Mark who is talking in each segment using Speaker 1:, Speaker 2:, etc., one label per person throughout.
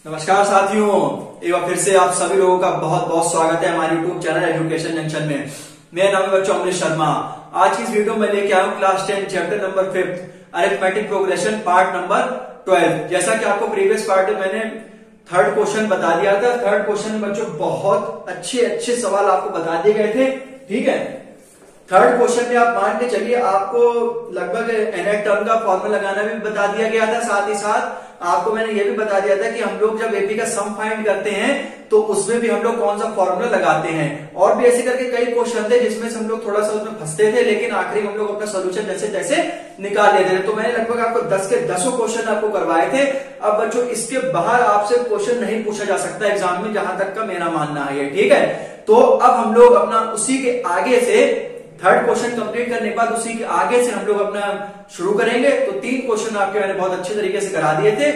Speaker 1: नमस्कार साथियों, एक बार फिर से आप सभी लोगों का बहुत बहुत स्वागत है हमारे YouTube चैनल एजुकेशन जंक्शन में। मेरा नाम है बच्चों अमरीश शर्मा। आज की इस वीडियो में लेके आया हूँ class 10 chapter number 5 arithmetic progression part number 12। जैसा कि आपको प्रीवियस पार्ट में मैंने थर्ड क्वेश्चन बता दिया था। थर्ड क्वेश्चन में बच्चों बहुत अच्छे सवाल आपको बता दिए गए थे। ठीक है, थर्ड क्वेश्चन में आप मान के चलिए आपको लगभग nth टर्म का फॉर्मूला लगाना भी बता दिया गया था। साथ ही साथ आपको मैंने ये भी बता दिया था कि हम लोग जब एपी का सम फाइंड करते हैं तो उसमें भी हम लोग कौन सा फॉर्मूला लगाते हैं। और भी ऐसे करके कई क्वेश्चन थे जिसमें से हम लोग थोड़ा सा उसमें फंसते थे, लेकिन आखिरी हम लोग अपना सोल्यूशन जैसे तैसे निकाल लेते थे। तो मैंने लगभग आपको 10 के 10 क्वेश्चन आपको करवाए थे। अब बच्चों इसके बाहर आपसे क्वेश्चन नहीं पूछा जा सकता एग्जाम में, जहां तक का मेरा मानना है। ठीक है, तो अब हम लोग अपना उसी के आगे से थर्ड क्वेश्चन कंप्लीट करने के बाद उसी के आगे से हम लोग अपना शुरू करेंगे। तो 3 क्वेश्चन आपके मैंने बहुत अच्छे तरीके से करा दिए थे।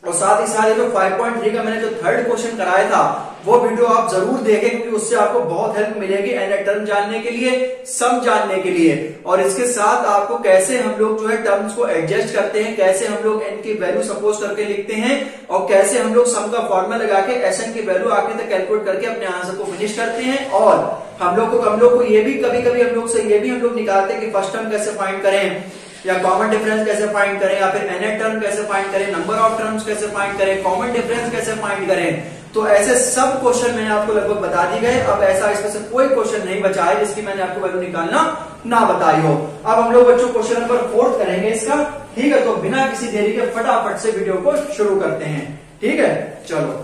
Speaker 1: और साथ ही साथ जो 5.3 का मैंने जो थर्ड क्वेश्चन कराया था वो वीडियो आप जरूर देखें, क्योंकि उससे आपको बहुत हेल्प मिलेगी nth टर्म जानने के लिए, सम जानने के लिए। और इसके साथ आपको कैसे हम लोग जो है टर्म्स को एडजस्ट करते हैं, कैसे हम लोग n की वैल्यू सपोज करके लिखते हैं, और कैसे हम लोग सम का फॉर्मूला लगा के Sn की वैल्यू आखिर तक कैलकुलेट करके अपने आंसर को फिनिश करते हैं। और हम लोग को ये भी कभी हम लोग से ये भी हम लोग निकालते हैं कि फर्स्ट टर्म कैसे फाइंड करें, या कॉमन डिफरेंस कैसे फाइंड करें, या फिर nth टर्म कैसे फाइंड करें, नंबर ऑफ टर्म्स कैसे फाइंड करें, कॉमन डिफरेंस कैसे फाइंड करें। तो ऐसे सब क्वेश्चन मैंने आपको लगभग बता दी गए। अब ऐसा इसमें से कोई क्वेश्चन नहीं बचा है जिसकी मैंने आपको वैल्यू निकालना ना बताई हो। अब हम लोग बच्चों क्वेश्चन नंबर 4 करेंगे इसका। ठीक है, तो बिना किसी देरी के फटाफट से वीडियो को शुरू करते हैं। ठीक है, चलो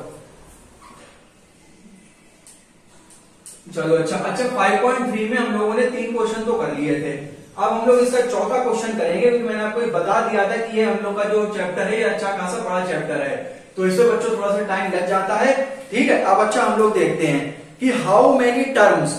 Speaker 1: अच्छा 5.3 में हम लोगों ने 3 क्वेश्चन तो कर लिए थे। अब हम लोग इसका चौथा क्वेश्चन करेंगे, क्योंकि मैंने आपको बता दिया था कि ये हम लोग का जो चैप्टर है ये अच्छा खासा बड़ा चैप्टर है, तो इसमें बच्चों थोड़ा सा टाइम लग जाता है। ठीक है, अब अच्छा हम लोग देखते हैं कि हाउ मेनी टर्म्स।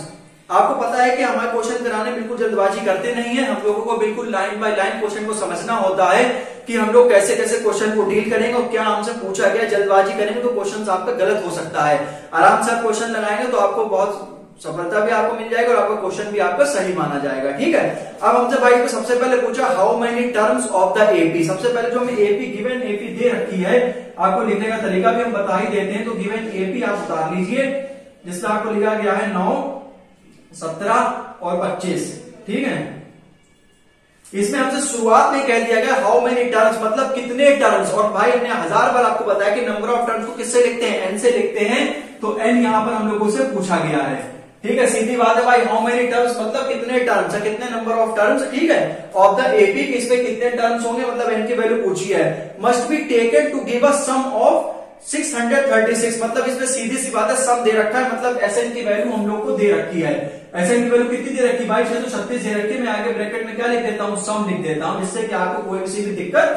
Speaker 1: आपको पता है कि हमारे क्वेश्चन कराने बिल्कुल जल्दबाजी करते नहीं है। हम लोगों को बिल्कुल लाइन बाय लाइन क्वेश्चन को समझना होता है कि हम लोग कैसे कैसे क्वेश्चन को डील करेंगे और क्या हमसे पूछा गया। जल्दबाजी करेंगे तो क्वेश्चन आपका गलत हो सकता है। आराम से आप क्वेश्चन लगाएंगे तो आपको बहुत सफलता भी आपको मिल जाएगा और आपका क्वेश्चन भी आपका सही माना जाएगा। ठीक है, अब हमसे भाई को सबसे पहले पूछा how many terms of the AP. सबसे पहले जो हमें एपी गिवन एपी दे रखी है, आपको लिखने का तरीका भी हम बता ही देते हैं। तो गिवन एपी आप उतार लीजिए, जिसमें आपको लिखा गया है 9, 17 और 25। ठीक है, इसमें हमसे शुरुआत में कह दिया गया हाउ मेनी टर्म्स, मतलब कितने टर्म्स। और भाई हमने 1000 बार आपको बताया कि नंबर ऑफ टर्म्स को किससे लिखते हैं, एन से लिखते हैं। तो एन यहां पर हम लोगों से पूछा गया है। ठीक है, सीधी बात है भाई, हाउ मेनी टर्म्स मतलब कितने टर्म्स है, कितने नंबर ऑफ टर्म्स। ठीक है, ऑफ द एपी, इसमें कितने टर्म्स होंगे, मतलब एन की वैल्यू पूछी है। Must be taken to give a sum of 636, मतलब इसमें सीधी सी बात है सम दे रखा है, मतलब एसएन की वैल्यू हम लोग को दे रखी है। एसएन की वैल्यू कितनी दे रखी है भाई, 636 दे रखी है। मैं आगे ब्रैकेट में क्या लिख देता हूं, सम लिख देता हूं, जिससे कि आपको कोई किसी भी दिक्कत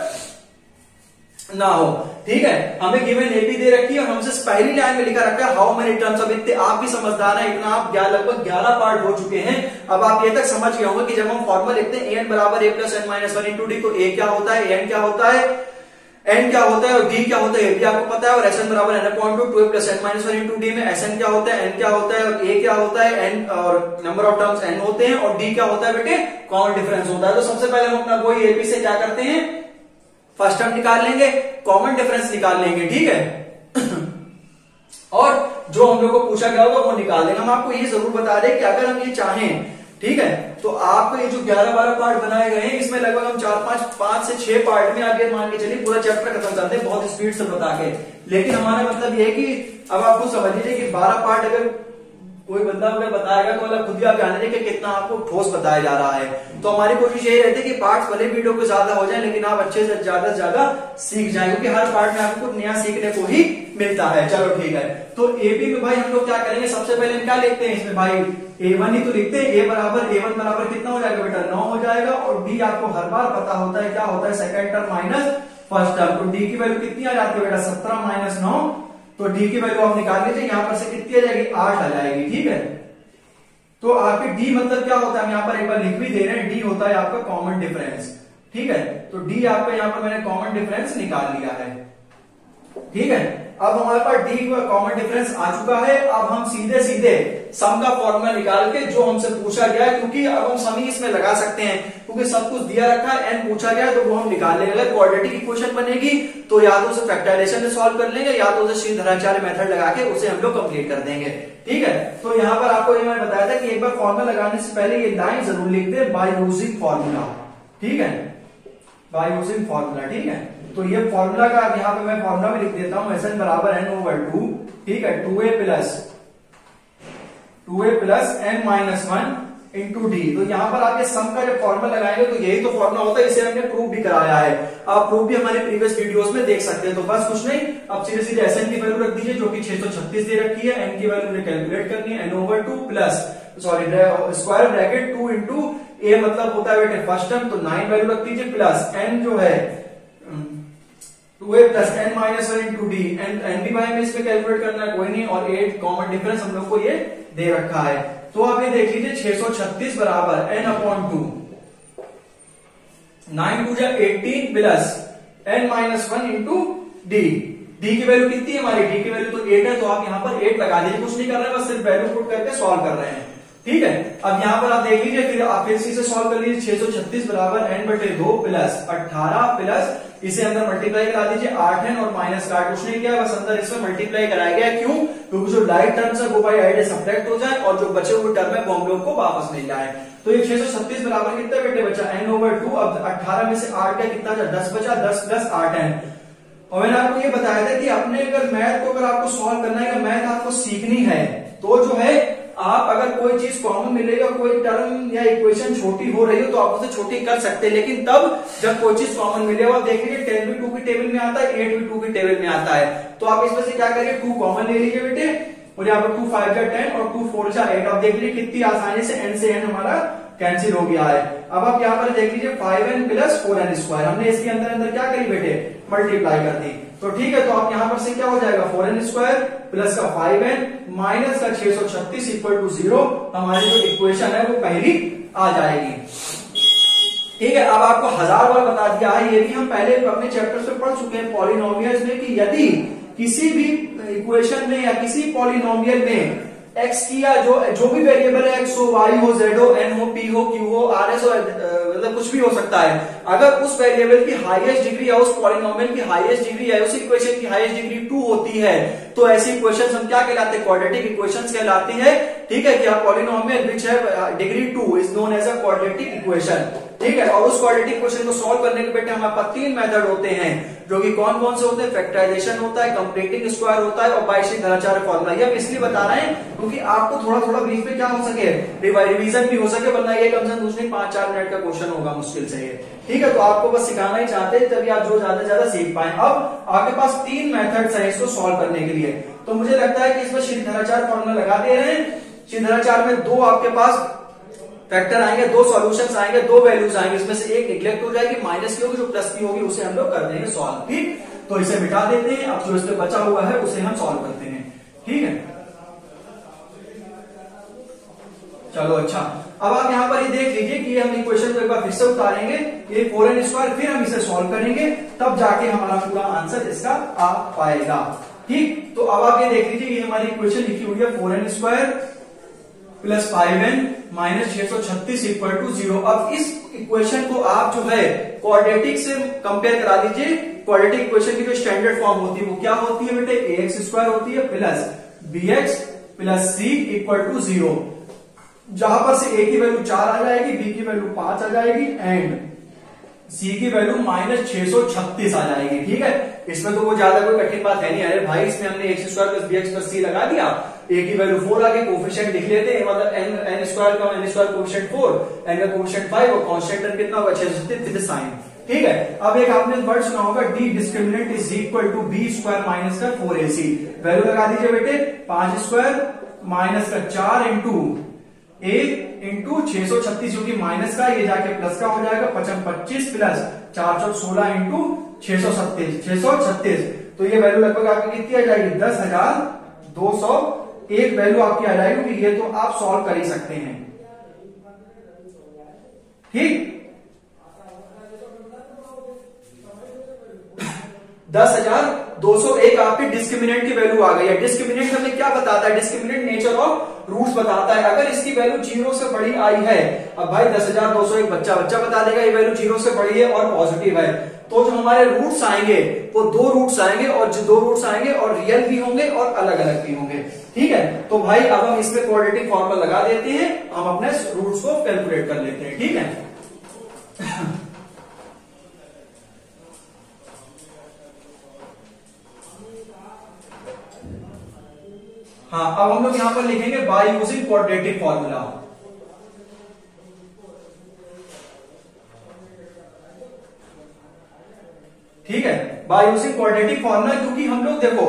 Speaker 1: ना हो। ठीक है, हमें गिवन एपी दे रखी है और हमसे पहली लाइन में लिखा रखा है हाउ मेनी टर्म्स। अब इतने आप भी समझदार हैं, इतना आप लगभग 11 पार्ट हो चुके हैं। अब आप ये तक समझ गए होंगे कि जब हम फॉर्मूला लिखते हैं एन बराबर a plus n minus 1 into d, तो ए क्या होता है, एन क्या होता है, एन क्या होता है और डी क्या होता है, ये भी आपको पता है। और एस एन बराबर n upon 2 plus n minus 1 into d में एस एन क्या होता है, एन क्या होता है और ए क्या होता है, एन और नंबर ऑफ टर्म्स एन होते हैं, और डी क्या होता है बेटे, कॉमन डिफरेंस होता है। तो सबसे पहले हम अपना वही एपी से क्या करते हैं, फर्स्ट टर्म निकाल लेंगे, कॉमन डिफरेंस निकाल लेंगे। ठीक है, और जो हम लोग को पूछा गया होगा वो निकाल देंगे। हम आपको ये जरूर बता दें कि अगर हम ये चाहें, ठीक है, तो आपको ये जो 11-12 पार्ट बनाए गए हैं, इसमें लगभग हम 5 से 6 पार्ट में आगे मान के चलिए पूरा चैप्टर खत्म करते हैं बहुत स्पीड से बता के। लेकिन हमारा मतलब ये है कि अब आपको समझ लीजिए कि 12 पार्ट अगर कोई बंदा हमें बताएगा तो मतलब खुद ही आप जान लीजिए कि कितना आपको ठोस बताया जा रहा है। तो हमारी कोशिश यही रहती है कि पार्ट्स भले वीडियो को ज्यादा हो जाए, लेकिन आप अच्छे से ज्यादा सीख जाए, क्योंकि हर पार्ट में आपको कुछ नया सीखने को ही मिलता है। चलो ठीक है, तो एपी में भाई हम लोग क्या करेंगे, सबसे पहले हम क्या लिखते हैं इसमें भाई, A1 ही तो लिखते हैं। A1 बराबर कितना हो जाएगा बेटा, 9 हो जाएगा। और डी आपको हर बार पता होता है क्या होता है, second term minus first term. तो डी की वैल्यू कितनी आ जाती है बेटा, 17 माइनस 9। तो डी की वैल्यू आप निकाल लीजिए, यहां पर से कितनी आ जाएगी, 8 आ जाएगी। ठीक है, तो आपके डी मतलब क्या होता है, हम यहाँ पर एक बार लिख भी दे रहे हैं, डी होता है आपका कॉमन डिफरेंस। ठीक है, तो डी आपका यहाँ पर मैंने कॉमन डिफरेंस निकाल लिया है। ठीक है, अब हमारे पास डी का कॉमन डिफरेंस आ चुका है। अब हम सीधे सीधे सम का फॉर्मूला निकाल के जो हमसे पूछा गया है, क्योंकि अब हम सम ही इसमें लगा सकते हैं क्योंकि सब कुछ दिया रखा है, एन पूछा गया है तो वो हम निकाल लेंगे। अगर क्वाड्रेटिक इक्वेशन बनेगी तो या तो उसे फैक्टराइजेशन से सॉल्व कर लेंगे या तो उसे श्रीधराचार्य मेथड लगा के उसे हम लोग कंप्लीट कर देंगे। ठीक है, तो यहाँ पर आपको ये मैंने बताया था कि एक बार फॉर्मूला लगाने से पहले ये लाइन जरूर लिख दे, बाय यूजिंग फॉर्मूला। ठीक है, बाय यूजिंग फॉर्मूला। ठीक है, तो ये फॉर्मूला का यहाँ पे मैं फॉर्मूला में लिख देता हूं, एस एन बराबर एन ओवर 2। ठीक है, 2a plus n minus 1 into d. तो यहाँ पर आप ये सम का जब फॉर्मूला लगाएंगे तो यही तो फॉर्मूला होता है, इसे हमने प्रूव भी कराया है। आप प्रूव भी हमारे प्रीवियस वीडियोस में देख सकते हैं। तो बस कुछ नहीं, अब सीधे सीधे एस एन की वैल्यू रख दीजिए जो कि 636 दे रखी है, एन की वैल्यू मुझे कैलकुलेट करनी है, n over 2 plus square bracket 2 into a मतलब होता है बेटे फर्स्ट टर्म, तो 9 वैल्यू रख दीजिए प्लस एन जो है 2a plus n minus 1 into d. N d by में इसमें कैलकुलेट करना है कोई नहीं, और 8 कॉमन डिफरेंस हम लोग को ये दे रखा है। तो आप ये देख लीजिए 636 बराबर n upon 2, 9 2 18 plus n minus 1 into d. D की वैल्यू कितनी है हमारी, डी की वैल्यू तो 8 है, तो आप यहाँ पर 8 लगा दीजिए, कुछ नहीं कर रहे हैं, बस सिर्फ वैल्यू पुट करके सॉल्व कर रहे हैं। ठीक है, अब यहाँ पर आप देख लीजिए, फिर आप इसी से सॉल्व कर लीजिए। 636 बराबर एन बटे 2 प्लस 18 प्लस इसे अंदर मल्टीप्लाई करा दीजिए, 8 एन और माइनस का 8, कुछ नहीं किया, बस अंदर इसमें मल्टीप्लाई कराया गया। क्यों? क्योंकि जो लाइट टर्म्स है वो बाई आइडिया सब्ट्रैक्ट हो जाए और जो बचे हुए टर्म है वो हम लोग को वापस मिल जाए। तो ये 636 बराबर कितना बेटे बचा, एन ओवर 2। अब 18 में से 8 का कितना बचा, 10 बचा, 10 प्लस 8 एन। और मैंने आपको ये बताया था कि अपने अगर मैथ को अगर आपको सॉल्व करना है, मैथ आपको सीखनी है, तो जो है आप अगर कोई चीज कॉमन मिलेगा, कोई टर्म या इक्वेशन छोटी हो रही हो तो आप उसे छोटी कर सकते हैं, लेकिन तब जब कोई चीज कॉमन मिले, आप देख लीजिए 10 भी 2 की टेबल में आता है, 8 भी 2 की टेबल में आता है। तो आप इसमें से क्या करिए, 2 कॉमन ले लीजिए बेटे, और यहाँ पर 2 5 जा 10 और 2 4 जा 8। आप देख लीजिए कितनी आसानी से एन से एन हमारा कैंसिल हो गया है। अब आप यहाँ पर देख लीजिए 5n प्लस 4n स्क्वायर, हमने इसके अंदर अंदर क्या करी बेटे, मल्टीप्लाई कर दी। तो ठीक है, तो आप यहाँ पर से क्या हो जाएगा, 4n स्क्वायर प्लस का 5n माइनस का 636 इक्वल टू 0। हमारी जो इक्वेशन है वो पहली आ जाएगी। ठीक है, अब आपको 1000 बार बता दिया है, ये भी हम पहले अपने चैप्टर में पढ़ चुके हैं पॉलिनोमियल्स में, कि यदि किसी भी इक्वेशन में या किसी पॉलिनोमियल में x की या जो भी वेरिएबल है, x हो, y हो, z हो, n हो, p हो, q हो, r s हो, मतलब कुछ भी हो सकता है, अगर उस वेरिएबल की हाईएस्ट डिग्री या उस पॉलिनोमियल की हाईएस्ट डिग्री या उस इक्वेशन की हाईएस्ट डिग्री 2 होती है, तो ऐसी इक्वेशंस हम क्या कहलाते हैं, क्वाड्रेटिक इक्वेशंस कहलाती है। ठीक है, कि पॉलिनोमियल विच है degree 2 is known as a quadratic equation. ठीक है, और उस क्वाड्रेटिक इक्वेशन को सॉल्व करने के बेटे हमारे पास 3 मेथड होते हैं, जो कि कौन कौन से होते हैं, फैक्टराइजेशन होता है, कंप्लीटिंग स्क्वायर होता है, और बाय श्रीधराचार्य फॉर्मूला। ये हम इसलिए बता रहे हैं क्योंकि आपको थोड़ा थोड़ा बीच में क्या हो सके, रिवीजन भी हो सके, वरना ये कम से कम दूसरे 5-4 मिनट का क्वेश्चन होगा मुश्किल से ये। ठीक है, तो आपको बस सिखाना ही चाहते हैं, तभी आप जो ज्यादा से ज्यादा सीख पाए। अब आपके पास 3 मेथड्स हैं इसको सॉल्व करने के लिए, तो मुझे लगता है कि इसमें श्रीधराचार्य फॉर्मूला लगा दे रहे हैं। श्रीधराचार्य में 2 आपके पास फैक्टर आएंगे, 2 सॉल्यूशंस आएंगे, 2 वैल्यूज आएंगे, इसमें से एक निगलेक्ट हो जाएगी, माइनस की होगी, जो प्लस की होगी उसे हम लोग कर देंगे सॉल्व। ठीक, तो इसे मिटा देते हैं, अब जो इसमें बचा हुआ है उसे हम सॉल्व करते हैं। ठीक है, चलो अच्छा, अब आप यहाँ पर ये देख लीजिए कि हम इक्वेशन को एक बार फिर से उतारेंगे, ये 4n स्क्वायर, फिर हम इसे सॉल्व करेंगे, तब जाके हमारा पूरा आंसर इसका आ पाएगा। ठीक, तो अब आप ये देख लीजिए, ये हमारी इक्वेशन लिखी हुई है 4n square plus 5n minus 636 equal to 0। अब इस इक्वेशन को आप जो है क्वाड्रेटिक से कंपेयर करा लीजिए। क्वाड्रेटिक इक्वेशन की जो स्टैंडर्ड फॉर्म होती है वो क्या होती है बेटे, ax स्क्वायर होती है plus bx plus c equal to 0, जहां पर से a की वैल्यू 4 आ जाएगी, b की वैल्यू 5 आ जाएगी एंड c की वैल्यू माइनस 636 आ जाएगी। ठीक है, इसमें तो वो ज्यादा कोई कठिन बात है नहीं। अरे भाई, इसमें हमने x square plus bx plus c लगा दिया, a की वैल्यू 4 आगे, कोफिशिएंट लिख लेते हैं, मतलब n स्क्वायर का n स्क्वायर कोफिशिएंट 4, n का कोफिशिएंट 5 और कांस्टेंट टर्म कितना होगा 636 विद साइन। ठीक है, अब एक आपने वर्ड सुना होगा, d discriminant is equal to b square minus का 4ac। वैल्यू लगा दीजिए बेटे, 5 स्क्वायर माइनस का 4 इंटू a इंटू 636, जो कि माइनस का, ये जाके प्लस का हो जाएगा, 25 प्लस 4 चौक 16 इंटू 636। तो ये वैल्यू लगभग आपकी कितनी आ जाएगी, 10,201 वैल्यू आपकी आ जाएगी, क्योंकि ये तो आप सॉल्व कर ही सकते हैं। ठीक, 10,201 आपकी डिस्क्रिमिनेंट की वैल्यू आ गई है। डिस्क्रिमिनेंट हमें क्या बताता है? डिस्क्रिमिनेंट नेचर ऑफ रूट्स बताता है। अगर इसकी वैल्यू 0 से बड़ी आई है, अब भाई 10,201 बच्चा बता देगा ये वैल्यू 0 से बड़ी है और पॉजिटिव है, तो जो हमारे रूट्स आएंगे वो 2 रूट्स आएंगे, और जो 2 रूट्स आएंगे और रियल भी होंगे और अलग अलग भी होंगे। ठीक है, तो भाई अब हम इसमें क्वाड्रेटिक फॉर्मूला लगा देते हैं, हम अपने रूट्स को कैलकुलेट कर लेते हैं। ठीक है हाँ, अब हम लोग यहां पर लिखेंगे बाय यूजिंग क्वाड्रेटिक फॉर्मूला। ठीक है, बाय यूजिंग क्वाड्रेटिक फॉर्मूला, क्योंकि हम लोग देखो,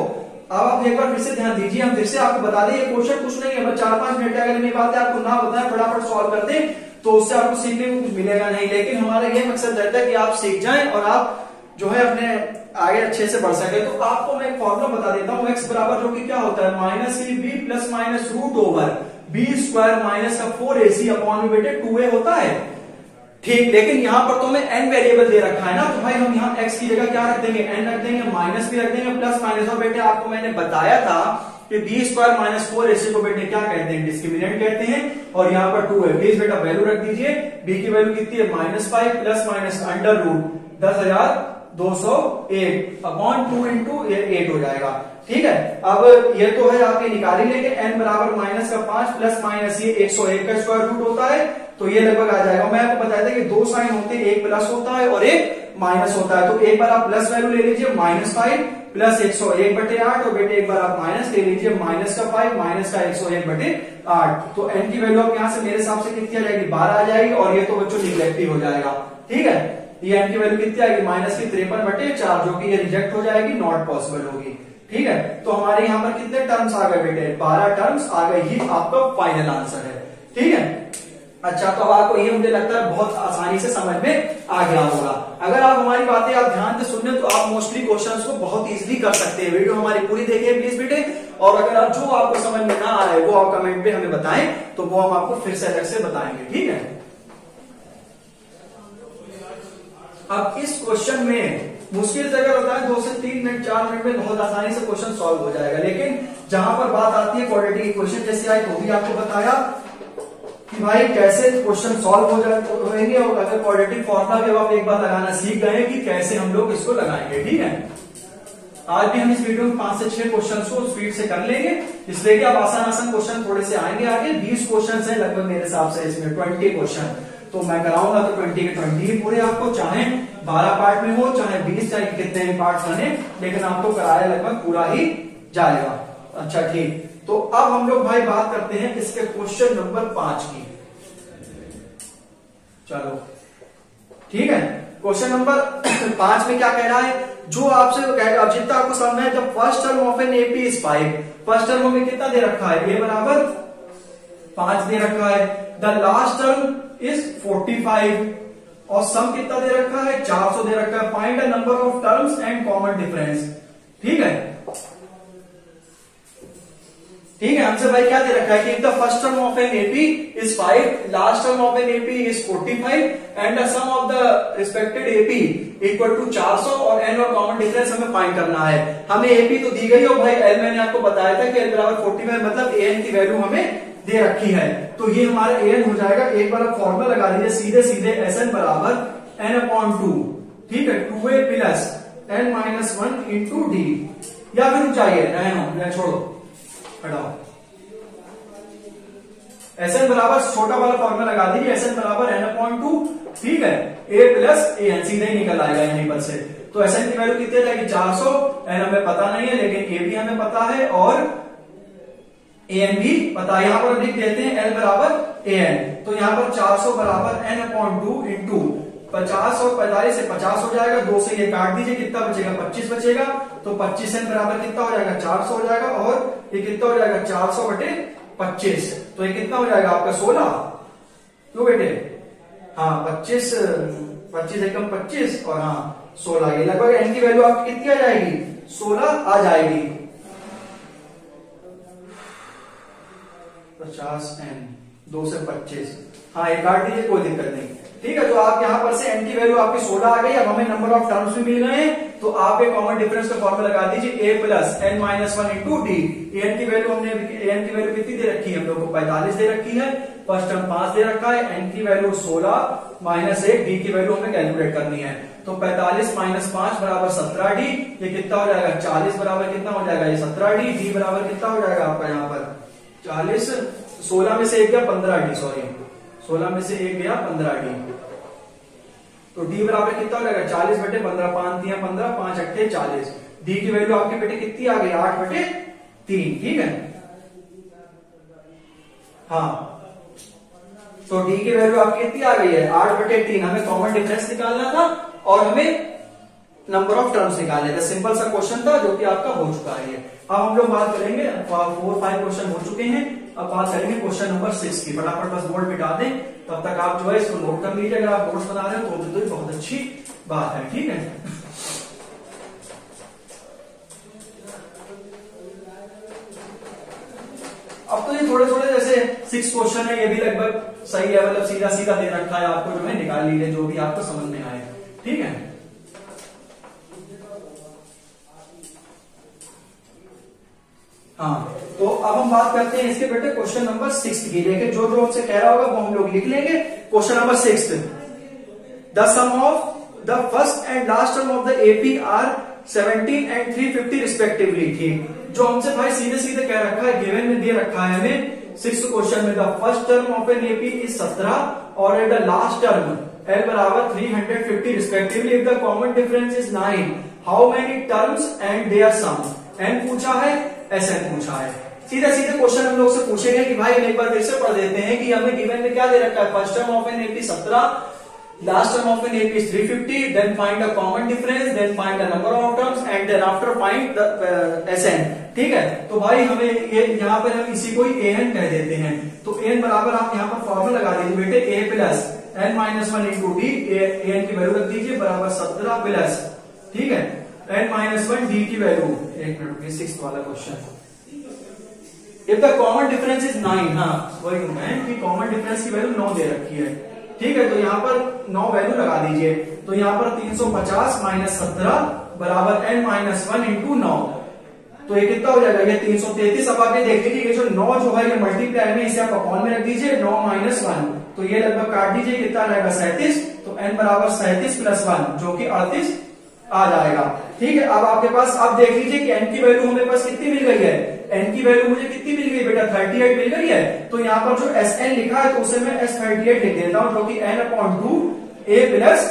Speaker 1: अब आप एक बार फिर से ध्यान दीजिए, हम फिर से आपको बता दें, ये क्वेश्चन कुछ नहीं है, बस 4-5 मिनट अगर ये बात है आपको ना बताएं, फटाफट सॉल्व कर दें, तो उससे आपको सीखने को कुछ मिलेगा नहीं। लेकिन हमारा ये मकसद रहता है कि आप सीख जाएं और आप जो है अपने आगे अच्छे से बढ़ सके। तो आपको मैं एक फॉर्मूला बता देता हूं, x बराबर जो कि क्या होता है, -ab plus minus root over b square minus का 4ac अपॉन में बेटे 2a होता है। ठीक, लेकिन यहां पर तो हमें n वेरिएबल दे रखा है ना, तो भाई हम यहाँ x की जगह क्या रख देंगे, n रख देंगे, माइनस भी रख देंगे, प्लस माइनस। और बेटे आपको मैंने बताया था कि बी स्क्वायर माइनस 4ac को बेटे क्या कहते हैं, डिस्क्रिमिनेंट कहते हैं, और यहाँ पर 2 है। प्लीज बेटा वैल्यू रख दीजिए, b की वैल्यू कितनी है, -5 plus minus under root 10,201 upon 2 into 8 हो जाएगा। ठीक है, अब ये तो है आपके निकाल ही लेंगे, n बराबर माइनस का 5 प्लस माइनस ये 101 का स्क्वायर रूट होता है, तो ये लगभग आ जाएगा। मैं आपको बताया था कि 2 साइन होते हैं, एक प्लस होता है और एक माइनस होता है, तो एक बार आप प्लस वैल्यू ले लीजिए -5 प्लस 101/8, और बेटे एक बार आप माइनस ले लीजिए माइनस का 5 माइनस का 101/8। तो n की वैल्यू आप यहां से मेरे हिसाब से कितनी आ जाएगी, 12 आ जाएगी, और ये तो बच्चों निगलेक्टिव हो जाएगा। ठीक है, ये n की वैल्यू कितनी आएगी, माइनस की 53/4, जो कि ये रिजेक्ट हो जाएगी, नॉट पॉसिबल होगी। ठीक है, तो हमारे यहाँ पर कितने टर्म्स आ गए बेटे, 12 टर्म्स आ गए, ही आपका फाइनल आंसर है। ठीक है, अच्छा, तो अब आपको ये मुझे लगता है बहुत आसानी से समझ में आ गया होगा। अगर आप हमारी बातें आप ध्यान से सुन ले तो आप मोस्टली क्वेश्चंस को बहुत इजीली कर सकते हैं। वीडियो हमारी पूरी देखिए प्लीज बेटे, और अगर आप जो आपको समझ में ना आए वो आप कमेंट पे हमें बताएं, तो वो हम आपको फिर से अलग से बताएंगे। ठीक है, अब इस क्वेश्चन में मुश्किल से अगर होता है 2 से 3 मिनट 4 मिनट में बहुत आसानी से क्वेश्चन सॉल्व हो जाएगा, लेकिन जहां पर बात आती है क्वाड्रेटिक इक्वेशन जैसे आई, तो भी आपको बताया कि भाई कैसे क्वेश्चन सॉल्व हो जाएंगे, और अगर क्वाड्रेटिक फॉर्मूला भी आप एक बार लगाना सीख गए कि कैसे हम लोग इसको लगाएंगे। ठीक है, आज भी हम इस वीडियो में 5 से 6 क्वेश्चन को स्पीड से कर लेंगे, इसलिए कि अब आसान क्वेश्चन थोड़े से आएंगे आगे। 20 क्वेश्चन है लगभग मेरे हिसाब से, इसमें 20 क्वेश्चन तो मैं कराऊंगा, तो 20 के 20 ही पूरे आपको, चाहे 12 पार्ट में हो चाहे 20, चाहे कितने भी पार्ट बने, लेकिन आपको कराया लगभग पूरा ही जाएगा। अच्छा ठीक, तो अब हम लोग भाई बात करते हैं इसके क्वेश्चन नंबर 5 की। चलो ठीक है, क्वेश्चन नंबर 5 में क्या कह रहा है, जो आपसे अब जितना आपको समझ में है, जब first term of an AP is 5, first term में कितना दे रखा है, ए बराबर 5 दे रखा है, द लास्ट टर्म इज 45 और सम कितना दे रखा है, 400 दे रखा है। Find the number of terms and common difference. ठीक है, ठीक है, हमसे भाई क्या दे रखा है कि the first term of an AP is 5, last term of an AP is 45 and the sum of the respected AP equal to 400, और एन और कॉमन डिफरेंस हमें फाइंड करना है। हमें एपी तो दी गई, और भाई एल मैंने आपको बताया था कि एल बराबर 45, मतलब एन की वैल्यू हमें दे रखी है, तो ये हमारा एन हो जाएगा। एक बार आप फॉर्मूला लगा दीजिए सीधे सीधे, एस एन बराबर एन अपॉन 2, ठीक है, 2a plus n minus 1 into d, या फिर चाहिए रहने छोड़ो हटाओ, एस एन बराबर छोटा वाला फॉर्मूला लगा दीजिए, एस एन बराबर एन अपॉन 2, ठीक है, ए प्लस ए एन सीधे ही निकल आएगा यहीं पर से। तो एस एन की वैल्यू कितनी रहेगी, 400, एन हमें पता नहीं है लेकिन ए भी हमें पता है और ए एन भी पता है। यहां पर लिख देते हैं एल बराबर ए एन, तो यहां पर 400 बराबर एन अपॉन 2 इंटू 50 और 45 से 50 हो जाएगा, 2 से ये काट दीजिए, कितना बचेगा, 25 बचेगा, तो 25 एन बराबर कितना हो जाएगा, 400 हो जाएगा, और ये कितना हो जाएगा, 400 बटे 25, तो ये कितना हो जाएगा आपका 16, क्यों बेटे, हाँ 25 एकम 25 और हाँ 16, ये लगभग एन की वैल्यू आपकी कितनी आ जाएगी, 16 आ जाएगी। 50 एन 2 से 25, हाँ ये काट दीजिए कोई दिक्कत नहीं। ठीक है, तो आप यहाँ पर से n की वैल्यू आपकी 16 आ गई। अब हमें नंबर ऑफ टर्म्स भी मिल गए हैं, तो आप एक कॉमन डिफरेंस का फॉर्मूला लगा दीजिए a plus n minus 1 into D. an की वैल्यू an की वैल्यू कितनी दे रखी है हम लोग को? 45 दे रखी है, फर्स्ट टर्म 5 दे रखा है, n की वैल्यू 16 माइनस 1, डी की वैल्यू हमें कैलकुलेट करनी है। तो 45 माइनस 5 बराबर 17 डी। ये कितना हो जाएगा? 40 बराबर कितना हो जाएगा? ये 17 डी। डी बराबर कितना हो जाएगा आपका यहाँ पर? 40, 16 में से 1 गया 15 डी, सॉरी 16 में से 1 गया 15 डी। तो डी बराबर कितना हो जाएगा? 40 बटे 15, 5 दिया 15, 5 अट्ठे 40। डी की वैल्यू आपके बेटे कितनी आ गई? 8 बटे 3। ठीक है, हाँ, तो डी की वैल्यू आपकी कितनी आ गई है? 8 बटे 3। हमें कॉमन डिफरेंस निकालना था और हमें नंबर ऑफ टर्म्स निकालने थे। सिंपल सा क्वेश्चन था जो कि आपका हो चुका है। अब हम लोग बात करेंगे, 4-5 क्वेश्चन हो चुके हैं, अब बात करेंगे क्वेश्चन नंबर 6 की। फटाफट बस बोर्ड मिटा दें, तब तक आप जो है इसको नोट कर लीजिए। अगर आप नोट्स बना रहे हो तो बहुत अच्छी बात है। ठीक है, अब तो ये थोड़े थोड़े जैसे 6 क्वेश्चन है, ये भी लगभग सही है, मतलब सीधा सीधा दे रखा है आपको, जो है निकाल लीजिए जो भी आपको समझ में आए। ठीक है, हाँ, तो अब हम बात करते हैं इसके बेटे क्वेश्चन नंबर 6 की। देखिए जो जो हमसे कह रहा होगा वो हम लोग लिख लेंगे। Question number 6, the sum of the first and last term of the AP are 17 and 350 respectively. ठीक, जो हमसे भाई सीधे सीधे कह रखा है, गिवन में दे रखा है हमें 6 क्वेश्चन में, the first term of an AP is 17 और at the last term l बराबर 350 respectively. If the common difference is 9, how many terms and their sum. N पूछा है, एस एन पूछा है। सीधा सीधे क्वेश्चन हम लोग से पूछेंगे कि भाई एक बार फिर से पढ़ देते हैं कि हमें गिवन में क्या दे रखा है? First term of an AP 17, last term of an AP is 350, then find the common difference, then find the number of terms and then after find the SN। ठीक है, तो भाई हमें ये यहाँ पर हम इसी को ही AN कह देते हैं। तो AN बराबर आप यहाँ पर फॉर्मूला लगा दीजिए बेटे, A plus n minus 1 into D. AN की वैल्यू रख दीजिए बराबर 17 प्लस, ठीक है, n माइनस 1 डी की वैल्यू। एक मिनट, 6 वाला question. If the common difference is 9, हाँ वही है कि कॉमन डिफरेंस की वैल्यू 9 दे रखी है। ठीक है, तो यहाँ पर 9 वैल्यू लगा दीजिए। तो यहाँ पर 350 माइनस 17 बराबर n माइनस 1 इंटू 9। तो ये कितना हो जाएगा? ये 333। अब आप ये देख लीजिए, जो 9 जो है ये मल्टीप्लाई में, इसे आप अपॉन में रख दीजिए, 9 माइनस 1, तो ये लगभग काट दीजिए, कितना रहेगा? 37। तो n बराबर 37 प्लस 1 जो कि 38 आ जाएगा। ठीक है, अब आपके पास, अब देख लीजिए कि n की वैल्यू हमें पास कितनी मिल गई है? n की वैल्यू मुझे कितनी मिल गई बेटा? 38 मिल गई है। तो यहाँ पर जो Sn लिखा है तो उसे मैं S38 लिख देता हूं, जो कि n/2 a प्लस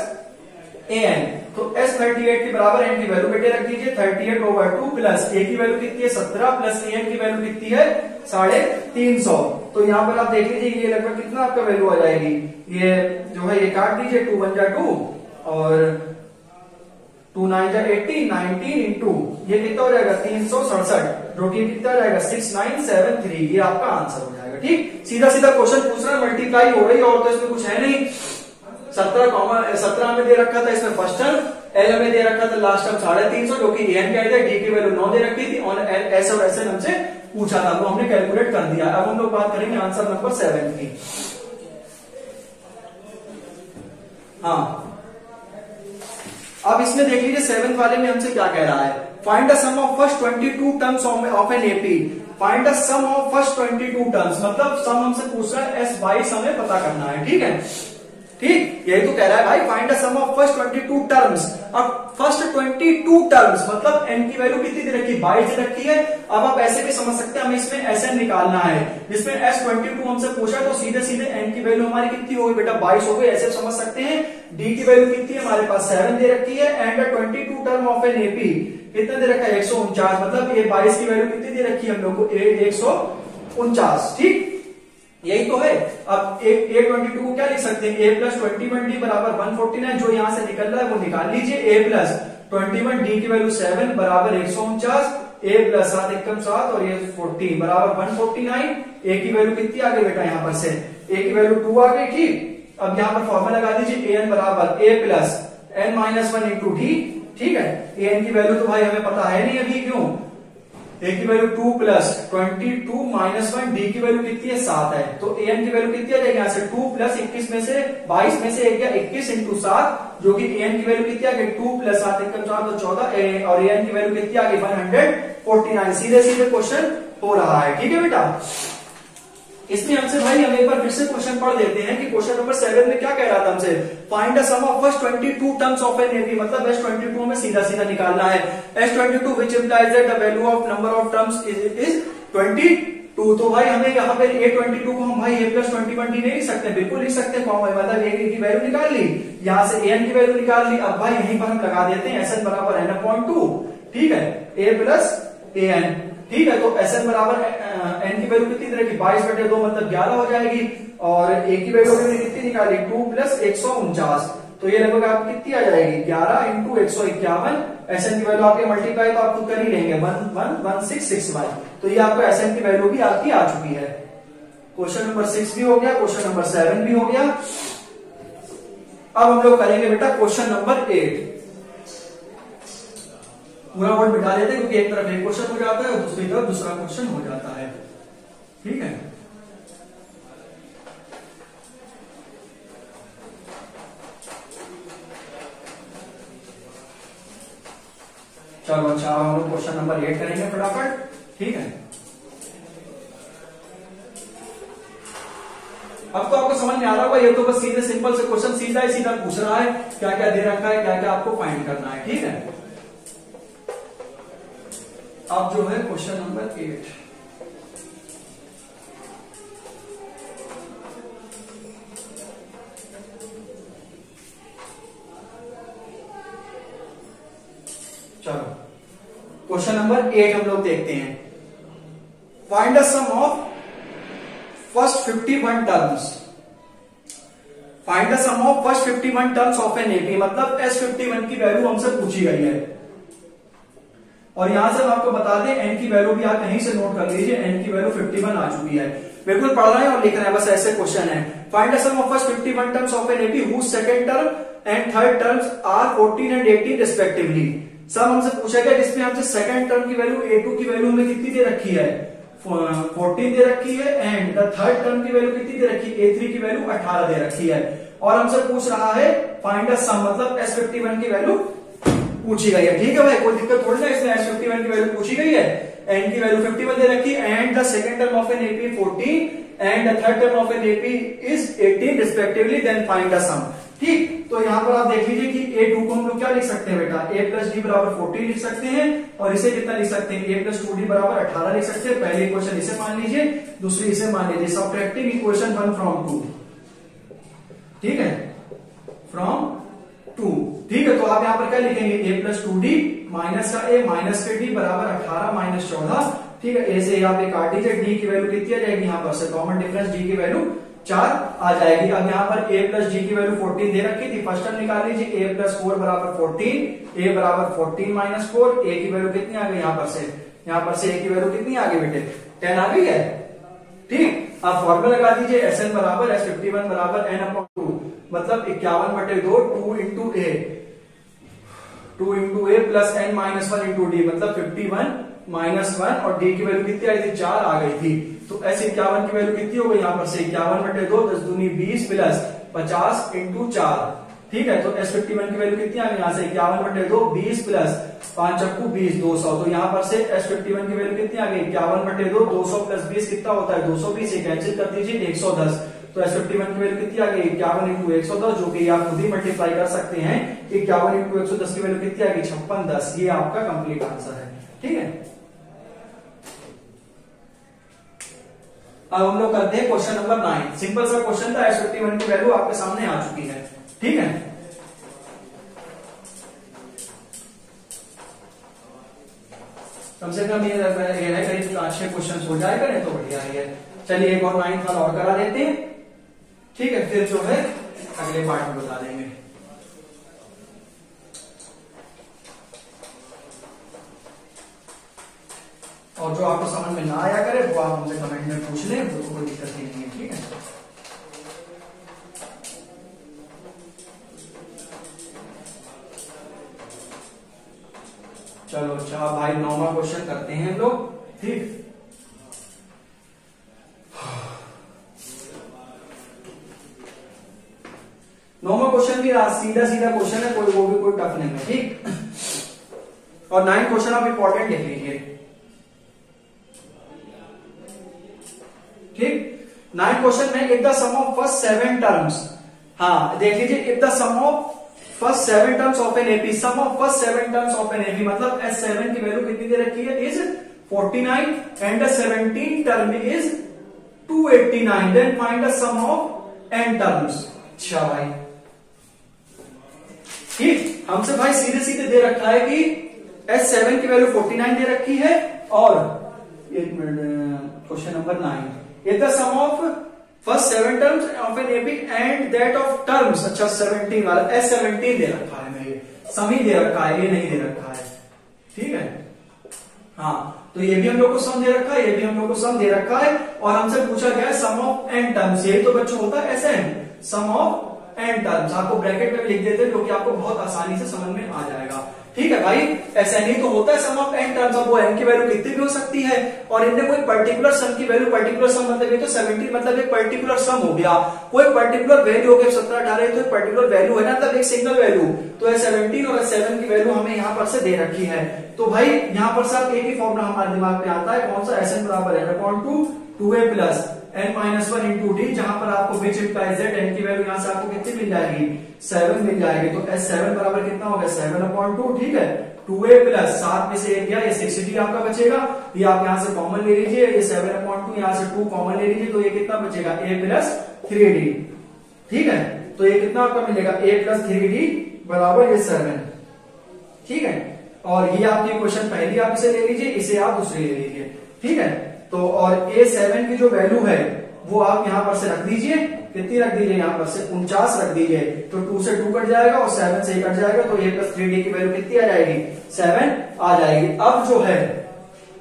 Speaker 1: an। तो S38 के बराबर n की वैल्यू बेटे रख दीजिए 38/2 प्लस a की वैल्यू कितनी है? 17 प्लस an की वैल्यू कितनी है? 350। तो यहाँ पर आप देख लीजिए ये लगभग कितना आपका वैल्यू आ जाएगी? ये जो है ये काट दीजिए, 2 1 जा 2 और 2 9 जा 18, 19 इंटू ये कितना हो जाएगा? 367, जो कि कितना हो जाएगा? 6973। ये आपका आंसर हो जाएगा। ठीक, सीधा सीधा क्वेश्चन पूछ रहा है, मल्टीप्लाई हो रही है और तो इसमें कुछ है नहीं। 17 में दे रखा था इसमें फर्स्ट टर्म, एल में दे रखा था लास्ट टर्म 350, जो कि एन कहते हैं, डी की वैल्यू 9 दे रखी थी और एस और एस एन हमसे पूछा था, वो हमने कैलकुलेट कर दिया। अब हम लोग बात करेंगे आंसर नंबर 7 की। हाँ, अब इसमें देख लीजिए 7th वाले में हमसे क्या कह रहा है? Find the sum of first 22 terms of an AP. Find the sum of first 22 terms, मतलब सम हमसे पूछ रहा है, एस बाई सम हमें पता करना है। ठीक है, ठीक, यही तो कह रहा है भाई, find the sum of first 22 terms. अब फर्स्ट 22 टर्म्स मतलब n की वैल्यू कितनी दे रखी है? 22 दे रखी है। अब आप ऐसे भी समझ सकते हैं, हमें इसमें Sn निकालना है, जिसमें S22 हमसे पूछा, तो सीधे सीधे n की वैल्यू हमारी कितनी होगी बेटा? 22 हो गई। ऐसे समझ सकते हैं। d की वैल्यू कितनी है हमारे पास? 7 दे रखी है। And 22 term of an AP कितना दे रखा है? 149, मतलब ये 22 की वैल्यू कितनी दे रखी है हम लोग को? 149। ठीक, यही तो है। अब A22 को क्या लिख सकते हैं? a प्लस 21d बराबर 149, जो यहां से निकल रहा है वो निकाल लीजिए। a प्लस 21d की वैल्यू 7 बराबर 149, a प्लस 7 एकम 7 और ये 40 बराबर 149। a की वैल्यू कितनी आ गई बेटा? यहाँ पर से a की वैल्यू 2 आ गई। ठीक, अब यहाँ पर फॉर्मूला लगा दीजिए, an बराबर a plus n minus 1 into D. ठीक है, an की वैल्यू तो भाई हमें पता है नहीं अभी, क्यों? ए की वैल्यू 2 प्लस 22 माइनस 1, डी की वैल्यू कितनी है 7 है, तो ए एन की वैल्यू कितनी आ जाएगी यहाँ से 2 प्लस 21 में से 22 में से 1 गया 21 इंटू 7, जो कि ए एन की वैल्यू कितनी आ गई 2 प्लस 7 1 4 तो 14 और ए एन की वैल्यू कितनी आ गई 149। सीधे सीधे क्वेश्चन हो रहा है। ठीक है बेटा, इसमें हमसे भाई हम एक बार फिर से क्वेश्चन पढ़ देते हैं कि क्वेश्चन नंबर 7 में क्या कह रहा था हमसे, find the sum of first 22 terms of an AB, मतलब S22 में सीधा सीधा निकालना है। S22 which implies that the value of number of terms is 22, तो भाई हमें यहाँ पे A22 को हम भाई A प्लस 21 नहीं लिख सकते, बिल्कुल लिख सकते हैं, मतलब A की वैल्यू निकाल ली, यहाँ से AN की वैल्यू निकाल ली। अब भाई यहीं पर हम लगा देते हैं SN बराबर n/2, ठीक है, A प्लस AN, ठीक है, तो SN बराबर n की वैल्यू कितनी रहेगी 22/2 मतलब 11 हो जाएगी, और A की वैल्यू हमने कितनी निकाली 2 प्लस 149, तो ये लगभग आपकी कितनी आ जाएगी 11 इंटू 151। SN की वैल्यू आपके मल्टीप्लाई तो आप खुद कर ही लेंगे 11661, तो ये आपको SN की वैल्यू भी आपकी आ चुकी है। क्वेश्चन नंबर 6 भी हो गया, क्वेश्चन नंबर 7 भी हो गया। अब हम लोग करेंगे बेटा क्वेश्चन नंबर 8। पूरा वर्ड बिठा देते हैं क्योंकि एक तरफ एक क्वेश्चन हो जाता है और दूसरी तरफ दूसरा क्वेश्चन हो जाता है। ठीक है, चलो अच्छा हम लोग क्वेश्चन नंबर 8 करेंगे फटाफट। ठीक है, अब तो आपको समझ में आ रहा होगा, ये तो बस सीधे सिंपल से क्वेश्चन सीधा ही सीधा पूछ रहा है, क्या क्या दे रखा है, क्या क्या आपको फाइंड करना है। ठीक है, अब जो है क्वेश्चन नंबर 8, चलो क्वेश्चन नंबर 8 हम लोग देखते हैं। Find the sum of first 51 terms, find the sum of first 51 terms of an AB, मतलब S51 की वैल्यू हमसे पूछी गई है। और यहां से हम आपको बता दें एन की वैल्यू भी आप कहीं से नोट कर लीजिए, एन की वैल्यू 51 आ चुकी है। बिल्कुल पढ़ रहे हैं और लिख रहे हैं, बस ऐसे क्वेश्चन है। Find the sum of first 51 terms of an AB whose second term and third terms are 14 and 18 respectively. सब हमसे पूछा गया जिसमें हमसे सेकंड टर्म की वैल्यू A2 की वैल्यू हमें कितनी दे रखी है 14 दे रखी है, एंड द थर्ड टर्म की वैल्यू कितनी दे रखी है A3 की वैल्यू 18 दे रखी है। और हमसे पूछ रहा है फाइंड द सम, मतलब S51 की वैल्यू पूछी गई है। ठीक है भाई, कोई दिक्कत थोड़ी ना, इसमें S51 की वैल्यू पूछी गई है, एन की वैल्यू 51 दे रखी है, and the second term of an AP 14 and the third term of an AP is 18 respectively, then find the sum. ठीक, तो यहां पर आप देख लीजिए कि A2 को हम लोग क्या लिख सकते हैं बेटा, A प्लस डी बराबर 14 लिख सकते हैं, और इसे कितना लिख सकते हैं A प्लस 2D बराबर 18 लिख सकते हैं। पहले इक्वेशन इसे मान लीजिए, दूसरी इसे मान लीजिए, सबट्रैक्टिंग इक्वेशन 1 फ्रॉम 2। ठीक है, फ्रॉम 2। ठीक है, तो आप यहां पर क्या लिखेंगे A प्लस 2D माइनस का A माइनस के D बराबर 18 माइनस 14। ठीक है, ए से यहाँ पे काट दीजिए, डी की वैल्यू कितनी आ जाएगी, यहाँ पर से कॉमन डिफरेंस डी की वैल्यू 4 आ जाएगी। अब यहाँ पर a प्लस डी की वैल्यू 14 दे रखी थी, फर्स्ट टर्म निकाल लीजिए, a प्लस 4 बराबर 14, a बराबर 14 माइनस 4, a की वैल्यू कितनी आ गई, यहाँ पर से a की वैल्यू कितनी आ गई बेटे 10 आ गई है। ठीक, अब फॉर्मूला लगा दीजिए, SN बराबर S51 बराबर n/2, मतलब 51/2 2 into a plus n minus 1 into D, मतलब 51 माइनस 1, और डी की वैल्यू कितनी आई थी 4 आ गई थी। तो S51 की वैल्यू कितनी हो गई, यहाँ पर से 51/2 10 दूनी 20 प्लस 50 इंटू 4। ठीक है, तो S51 की वैल्यू कितनी आ गई, यहाँ से 51/2 20 प्लस 5 चक्कू 20 200, तो यहाँ पर से S51 की वैल्यू कितनी आ गई 51/2 200 प्लस 20 कितना होता है 220, से कैंसिल कर दीजिए 110। तो S51 की वैल्यू कितनी आ गई 51 इंटू 110, जो कि आप खुद ही मल्टीप्लाई कर सकते हैं। 51 इंटू 110 की वैल्यू कितनी आ गई 5610, ये आपका कंप्लीट आंसर है। ठीक है, अब हम लोग करते हैं क्वेश्चन नंबर 9। सिंपल सा क्वेश्चन था, S51 की वैल्यू आपके सामने आ चुकी है। ठीक है, कम से कम ये है करीब 5-6 क्वेश्चन हो जाए करें तो बढ़िया है। चलिए एक और 9 वाला और करा देते हैं। ठीक है, फिर जो है अगले पार्ट में बता देंगे। और जो आपको समझ में ना आया करे वो आप हमसे कमेंट में पूछ लें, वो कोई दिक्कत नहीं है। ठीक है, चलो अच्छा भाई 9वां क्वेश्चन करते हैं हम लोग, ठीक। नौवां क्वेश्चन भी सीधा सीधा क्वेश्चन है, कोई वो भी कोई टफ नहीं है, ठीक। और 9 क्वेश्चन आप इंपॉर्टेंट लिख लीजिए, ठीक। 9 क्वेश्चन में if the sum of first 7 terms, हाँ देख लीजिए, if the sum of first 7 terms of an AP, sum of first 7 terms of an AP मतलब S7 की वैल्यू कितनी दे रखी है, is 49 and the 17 term is 289, then find the sum of n terms. अच्छा भाई, ठीक। हमसे भाई सीधे सीधे दे रखा है कि S7 की वैल्यू 49 दे रखी है, और एक minute, question number 9, if the sum of first 7 terms of an AP and that of terms, अच्छा 17 वाला S17 दे रखा है, मैं ये सम ही दे रखा है, ये नहीं दे रखा है, ठीक है। हाँ, तो ये भी हम लोग को सम दे रखा है, ये भी हम लोग को सम दे रखा है, और हमसे पूछा गया है सम ऑफ n टर्म्स, यही तो बच्चों होता है SN, sum of n terms. आपको ब्रैकेट में भी लिख देते हैं, जो कि आपको बहुत आसानी से समझ में आ जाएगा, ठीक है भाई। SN ही तो होता है सम ऑफ n टर्म्स, अब वो n की वैल्यू कितनी भी हो सकती है, और इनने कोई पर्टिकुलर सम की वैल्यू, पर्टिकुलर सम मतलब ये तो 17 मतलब एक पर्टिकुलर सम हो गया, कोई पर्टिकुलर वैल्यू हो गया, 17 18 तो एक पर्टिकुलर वैल्यू है ना, मतलब एक सिंगल वैल्यू, तो S17 और S7 की वैल्यू हमें यहाँ पर से दे रखी है। तो भाई यहाँ पर सब एक ही फॉर्मूला हमारे दिमाग में आता है, कौन सा, SN बराबर n upon 2a plus n-1 into D, जहां पर आपको विच इम्प्लाइज दैट n की वैल्यू यहाँ से आपको कितनी मिल जाएगी, 7 मिल जाएगी। तो S7 बराबर कितना होगा, 7 अपॉन 2, ठीक है। 2a प्लस 7 में से 1 गया, ये 6d आपका बचेगा, ये आप यहाँ से कॉमन ले लीजिए, ये 7 अपॉन 2 यहाँ से 2 कॉमन ले लीजिए, तो ये कितना बचेगा, a प्लस 3d, ठीक है। तो ये कितना आपका मिलेगा, a प्लस 3d बराबर ये 7, ठीक है। और ये आपकी क्वेश्चन पहली आप इसे ले लीजिए, इसे आप दूसरी ले लीजिए, ठीक है। तो और A7 की जो वैल्यू है वो आप यहां पर से रख दीजिए, कितनी रख दीजिए, यहां पर से 49 रख दीजिए, तो 2 से 2 कट जाएगा और 7 से 1 कट जाएगा, तो a प्लस 3d की वैल्यू कितनी आ जाएगी, 7 आ जाएगी। अब जो है,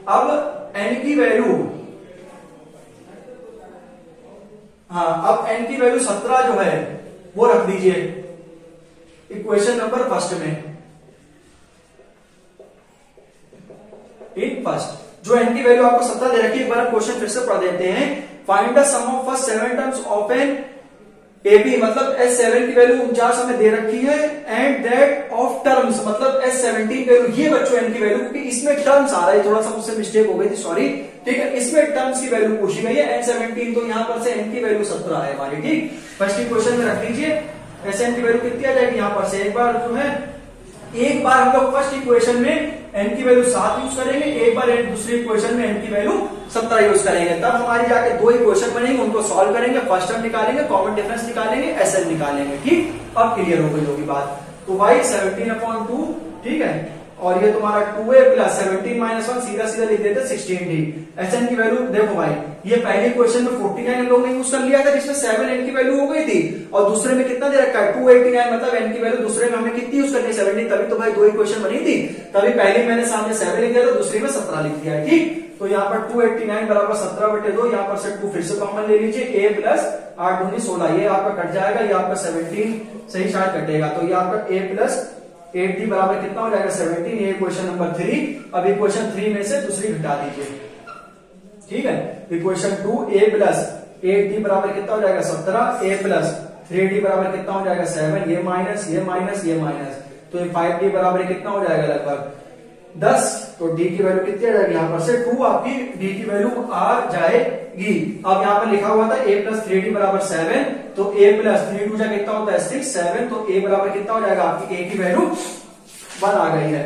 Speaker 1: अब n की वैल्यू, हाँ अब n की वैल्यू 17 जो है वो रख दीजिए इक्वेशन नंबर फर्स्ट में, इन फर्स्ट जो n की वैल्यू आपको 17 दे रखी है, एक बार क्वेश्चन फिर से पढ़ देते हैं। Find the sum of first 7 terms of an AP, मतलब S7 की वैल्यू 49 हमें दे रखी है, एंड दैट ऑफ टर्म्स मतलब S17 वैल्यू, ये बच्चों n की वैल्यू, क्योंकि इसमें टर्म्स आ रहा है, थोड़ा सा मुझसे मिस्टेक हो गई थी, सॉरी, ठीक है। इसमें टर्म्स की वैल्यू पूछी गई है n17, तो यहां पर से n की वैल्यू 17 है हमारी, ठीक। फर्स्ट इक्वेशन में रख लीजिए, Sn की वैल्यू कितनी आ जाएगी, यहां पर से एक बार जो है, एक बार हम लोग फर्स्ट इक्वेशन में n की वैल्यू 7 यूज करेंगे, एक बार दूसरी इक्वेशन में n की वैल्यू 17 यूज करेंगे, तब हमारी जाके 2 इक्वेशन बनेंगे, उनको सॉल्व करेंगे, फर्स्ट टर्म निकालेंगे, कॉमन डिफरेंस निकालेंगे, Sn निकालेंगे, ठीक। अब क्लियर हो गई होगी बात। तो भाई 17/2, ठीक है, और ये तुम्हारा 2a प्लस 17 माइनस 1 सीधा सीधा लिख देते 16d। Sn की वैल्यू देखो भाई, ये पहले क्वेश्चन में 49 हम लोग ने यूज कर लिया था, जिसमें 7 n की वैल्यू हो गई थी, और दूसरे में कितना दे रखा है 289, मतलब n की वैल्यू दूसरे में हमें कितनी यूज करनी है 17, तभी तो भाई 2 इक्वेशन बनी थी, तभी पहले मैंने सामने 7 लिख दिया था, दूसरी में 17 लिख दिया है, ठीक। तो यहाँ पर 289 बराबर 17/2, यहाँ पर से 2 फिर से कॉमन ले लीजिए, a प्लस 8 दूनी 16, ये आपका कट जाएगा, ये आपका 17 सही शायद कटेगा, तो ये आपका a प्लस 8d बराबर कितना हो जाएगा 17, ये इक्वेशन नंबर 3। अब इक्वेशन 3 में से दूसरी घटा दीजिए, ठीक है। इक्वेशन 2 a प्लस 8d बराबर कितना हो जाएगा 17, a प्लस 3d बराबर कितना हो जाएगा 7, ये माइनस ये माइनस ये माइनस, तो ये 5d बराबर कितना हो जाएगा लगभग 10, तो d की वैल्यू कितनी आ जाएगी, यहाँ पर से 2 आपकी d की वैल्यू आ जाएगी। अब यहाँ पर लिखा हुआ था a प्लस 3d बराबर 7, तो a प्लस 3 2 कितना होता है 6, 7, तो a बराबर कितना हो जाएगा, आपकी a की वैल्यू 1 आ गई है।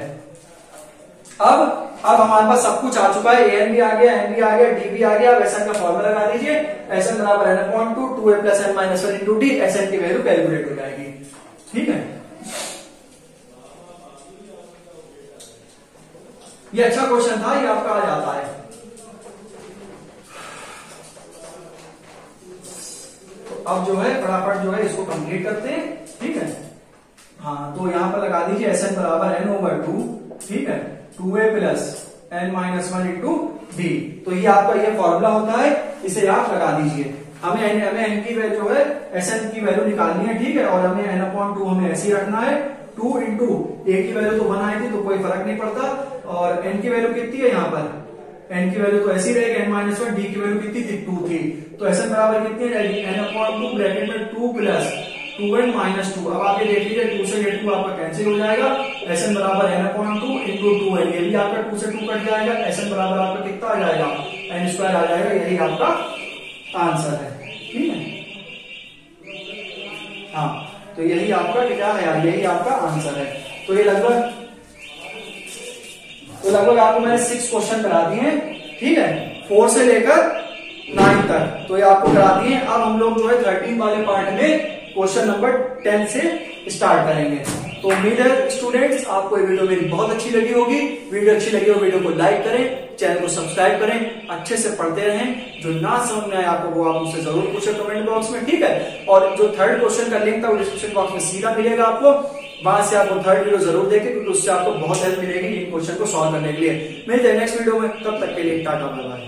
Speaker 1: अब हमारे पास सब कुछ आ चुका है, an भी आ गया, n भी आ गया, d भी आ गया। अब Sn का फॉर्मूला लगा दीजिए, Sn बराबर n/2 2a plus n-1 into d, Sn की वैल्यू कैलकुलेट हो जाएगी, ठीक है। ये अच्छा क्वेश्चन था, ये आपका आ जाता है। तो अब जो है फटाफट जो है इसको कंप्लीट करते हैं, ठीक है। हाँ, तो यहां पर लगा दीजिए Sn बराबर n/2, ठीक है, 2a plus n-1 into d। तो ये आपका ये फॉर्मूला होता है, इसे आप लगा दीजिए। हमें n की वैल्यू जो है Sn की वैल्यू निकालनी है, ठीक है, और हमें n/2 हमें ऐसे ही रखना है, 2 इंटू ए की वैल्यू तो 1 आई थी तो कोई फर्क नहीं पड़ता, और एन की वैल्यू कितनी है यहाँ पर, एन की वैल्यू तो ऐसी रहेगी n-1, डी की वैल्यू कितनी थी 2 थी, तो Sn बराबर कितनी है जाएगी n/2 ब्रैकेट में 2 प्लस 2n माइनस 2। अब आप ये देख लीजिए 2 से ये 2 आपका कैंसिल हो जाएगा, Sn बराबर n/2 इंटू 2n, ये भी आपका 2 से 2 कट जाएगा, Sn बराबर आपका कितना आ जाएगा n² आ जाएगा, यही आपका आंसर है। ठीक है, हाँ तो यही आपका क्या है यार, यही आपका आंसर है। तो ये लगभग आपको मैंने 6 क्वेश्चन करा दिए हैं, ठीक है, 4 से लेकर 9 तक, तो ये आपको करा दिए। अब हम लोग जो है 13 वाले पार्ट में क्वेश्चन नंबर 10 से स्टार्ट करेंगे। तो उम्मीद है स्टूडेंट्स आपको ये वीडियो मेरी बहुत अच्छी लगी होगी। वीडियो अच्छी लगी हो वीडियो को लाइक करें, चैनल को सब्सक्राइब करें, अच्छे से पढ़ते रहें। जो ना समझ में आए आपको वो आप मुझसे जरूर पूछे कमेंट बॉक्स में, ठीक है। और जो थर्ड क्वेश्चन का लिंक था वो डिस्क्रिप्शन बॉक्स में सीधा मिलेगा आपको, वहां से आपको थर्ड वीडियो जरूर देखें क्योंकि उससे आपको बहुत हेल्प मिलेगी इन क्वेश्चन को सॉल्व करने के लिए। मिलते हैं नेक्स्ट वीडियो में, तब तक के लिए टाटा बाय बाय।